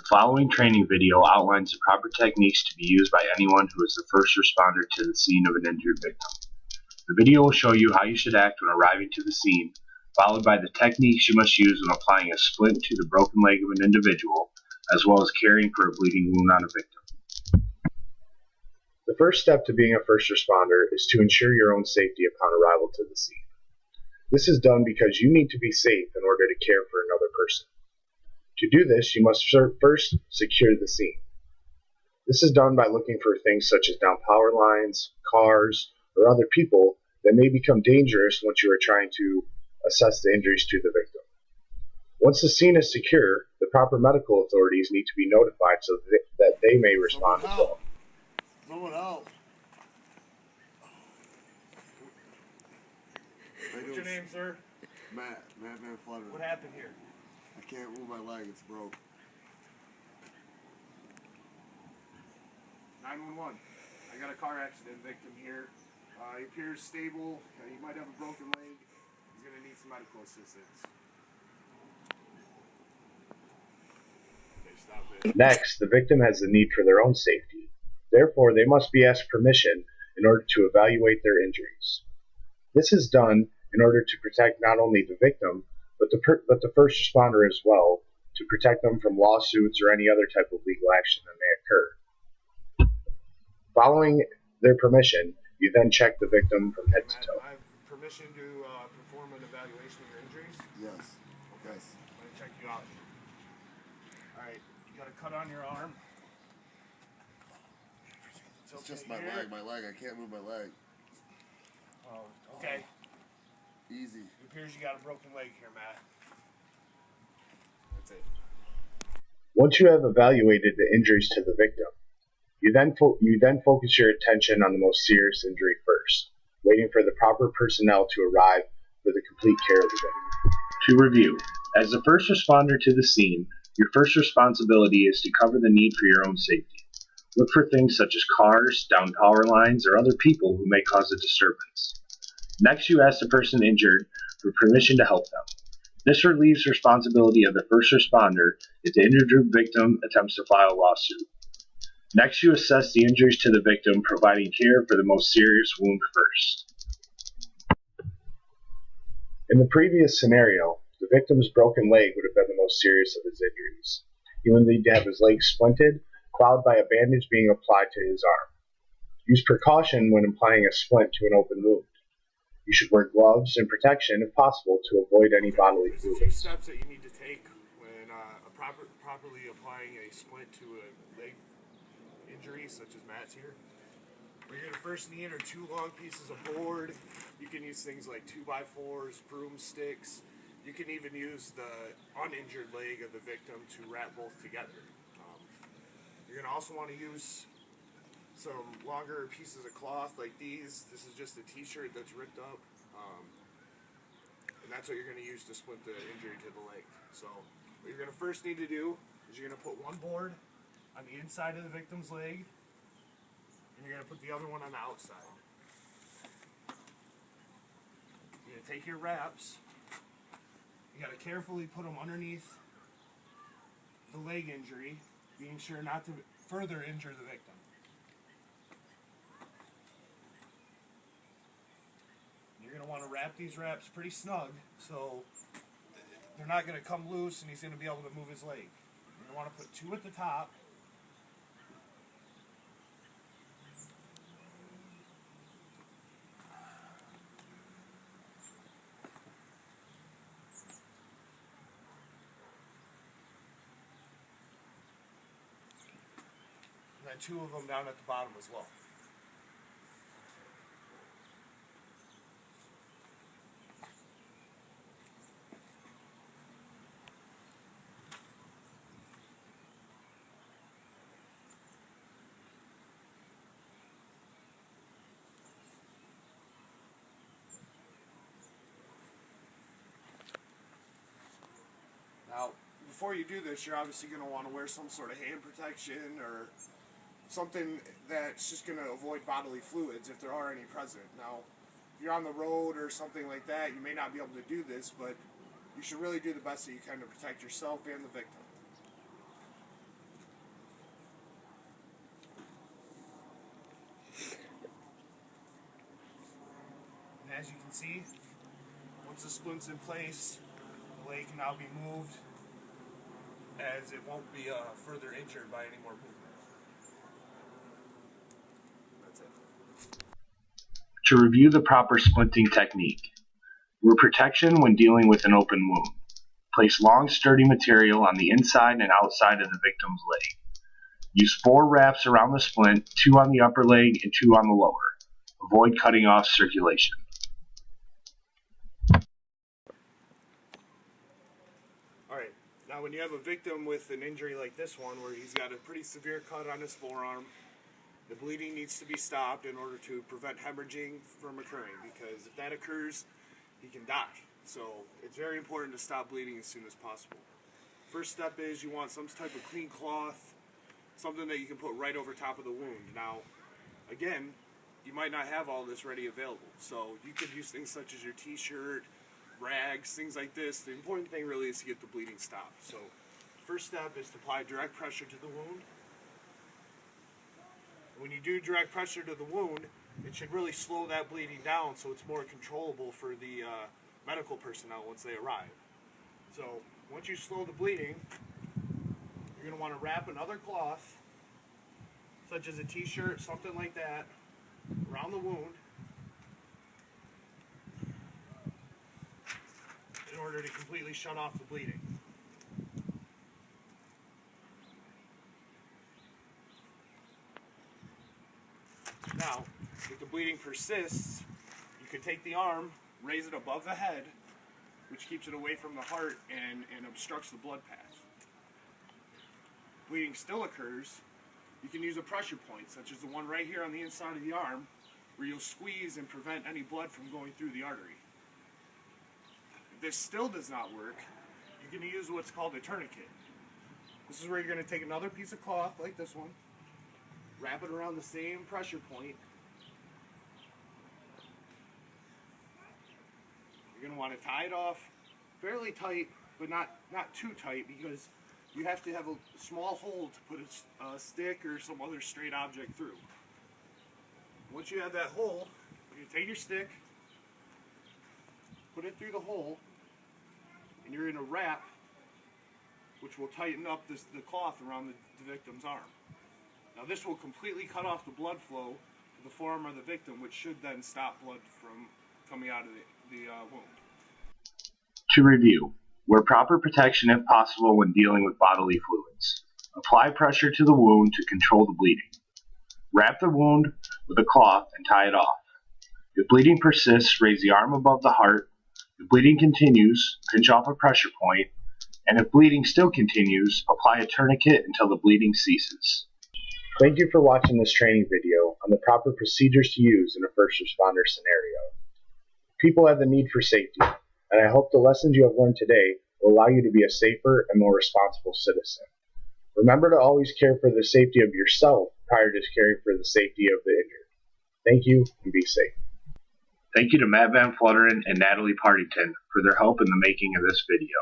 The following training video outlines the proper techniques to be used by anyone who is the first responder to the scene of an injured victim. The video will show you how you should act when arriving to the scene, followed by the techniques you must use when applying a splint to the broken leg of an individual, as well as caring for a bleeding wound on a victim. The first step to being a first responder is to ensure your own safety upon arrival to the scene. This is done because you need to be safe in order to care for another person. To do this, you must first secure the scene. This is done by looking for things such as down power lines, cars, or other people that may become dangerous once you are trying to assess the injuries to the victim. Once the scene is secure, the proper medical authorities need to be notified so that they may respond as well. Someone help. What's your name, sir? Matt Van Flutter. What happened here? I can't move my leg, it's broke. 911. I got a car accident victim here. He appears stable. He might have a broken leg. He's going to need some medical assistance. Okay, stop it. Next, the victim has the need for their own safety. Therefore, they must be asked permission in order to evaluate their injuries. This is done in order to protect not only the victim, but the first responder as well, to protect them from lawsuits or any other type of legal action that may occur. Following their permission, you then check the victim from head to toe. I have permission to perform an evaluation of your injuries. Yes. Yes. I'm going to check you out. Alright, you got a cut on your arm. It's just my leg. I can't move my leg. Oh, okay. Easy. It appears you got a broken leg here, Matt. That's it. Once you have evaluated the injuries to the victim, you then focus your attention on the most serious injury first, waiting for the proper personnel to arrive for the complete care of the victim. To review, as the first responder to the scene, your first responsibility is to cover the need for your own safety. Look for things such as cars, downed power lines, or other people who may cause a disturbance. Next, you ask the person injured for permission to help them. This relieves responsibility of the first responder if the injured victim attempts to file a lawsuit. Next, you assess the injuries to the victim, providing care for the most serious wound first. In the previous scenario, the victim's broken leg would have been the most serious of his injuries. He would need to have his leg splinted, followed by a bandage being applied to his arm. Use precaution when applying a splint to an open wound. You should wear gloves and protection if possible to avoid any bodily There's fluids. a few steps that you need to take when properly applying a splint to a leg injury, such as Matt's here. What you're going to first need are 2 long pieces of board. You can use things like 2x4s, broomsticks. You can even use the uninjured leg of the victim to wrap both together. You're going to also want to use some longer pieces of cloth like these. This is just a t-shirt that's ripped up. And that's what you're going to use to split the injury to the leg. So what you're going to first need to do is you're going to put one board on the inside of the victim's leg, and you're going to put the other one on the outside. You're going to take your wraps. You got to carefully put them underneath the leg injury, being sure not to further injure the victim. You're going to want to wrap these wraps pretty snug so they're not going to come loose and he's going to be able to move his leg. You're going to want to put 2 at the top. And then 2 of them down at the bottom as well. Now, before you do this, you're obviously going to want to wear some sort of hand protection or something that's just going to avoid bodily fluids if there are any present. Now, if you're on the road or something like that, you may not be able to do this, but you should really do the best that you can to protect yourself and the victim. as you can see, once the splint's in place, the leg can now be moved, as it won't be further injured by any more movement. That's it. To review the proper splinting technique. Wound protection when dealing with an open wound. Place long, sturdy material on the inside and outside of the victim's leg. Use 4 wraps around the splint, 2 on the upper leg and 2 on the lower. Avoid cutting off circulation. Alright, now when you have a victim with an injury like this one, where he's got a pretty severe cut on his forearm, the bleeding needs to be stopped in order to prevent hemorrhaging from occurring, because if that occurs, he can die. So it's very important to stop bleeding as soon as possible. First step is you want some type of clean cloth, something that you can put right over top of the wound. Now, again, you might not have all this ready available, so you could use things such as your t-shirt, rags, things like this. The important thing really is to get the bleeding stopped. So first step is to apply direct pressure to the wound. When you do direct pressure to the wound, it should really slow that bleeding down so it's more controllable for the medical personnel once they arrive. So once you slow the bleeding, you're going to want to wrap another cloth, such as a t-shirt, something like that, around the wound in order to completely shut off the bleeding. Now, if the bleeding persists, you can take the arm, raise it above the head, which keeps it away from the heart and obstructs the blood path. If bleeding still occurs, you can use a pressure point, such as the one right here on the inside of the arm, where you'll squeeze and prevent any blood from going through the artery. If this still does not work, you can use what's called a tourniquet. This is where you're going to take another piece of cloth, like this one, wrap it around the same pressure point. You're going to want to tie it off fairly tight, but not too tight, because you have to have a small hole to put a stick or some other straight object through. Once you have that hole, you take your stick, put it through the hole, and you're going to wrap, which will tighten up the cloth around the victim's arm. Now this will completely cut off the blood flow to the forearm of the victim, which should then stop blood from coming out of the wound. To review, wear proper protection if possible when dealing with bodily fluids. Apply pressure to the wound to control the bleeding. Wrap the wound with a cloth and tie it off. If bleeding persists, raise the arm above the heart. If bleeding continues, pinch off a pressure point. And if bleeding still continues, apply a tourniquet until the bleeding ceases. Thank you for watching this training video on the proper procedures to use in a first responder scenario. People have the need for safety, and I hope the lessons you have learned today will allow you to be a safer and more responsible citizen. Remember to always care for the safety of yourself prior to caring for the safety of the injured. Thank you, and be safe. Thank you to Matt Van Flutteren and Natalie Partington for their help in the making of this video.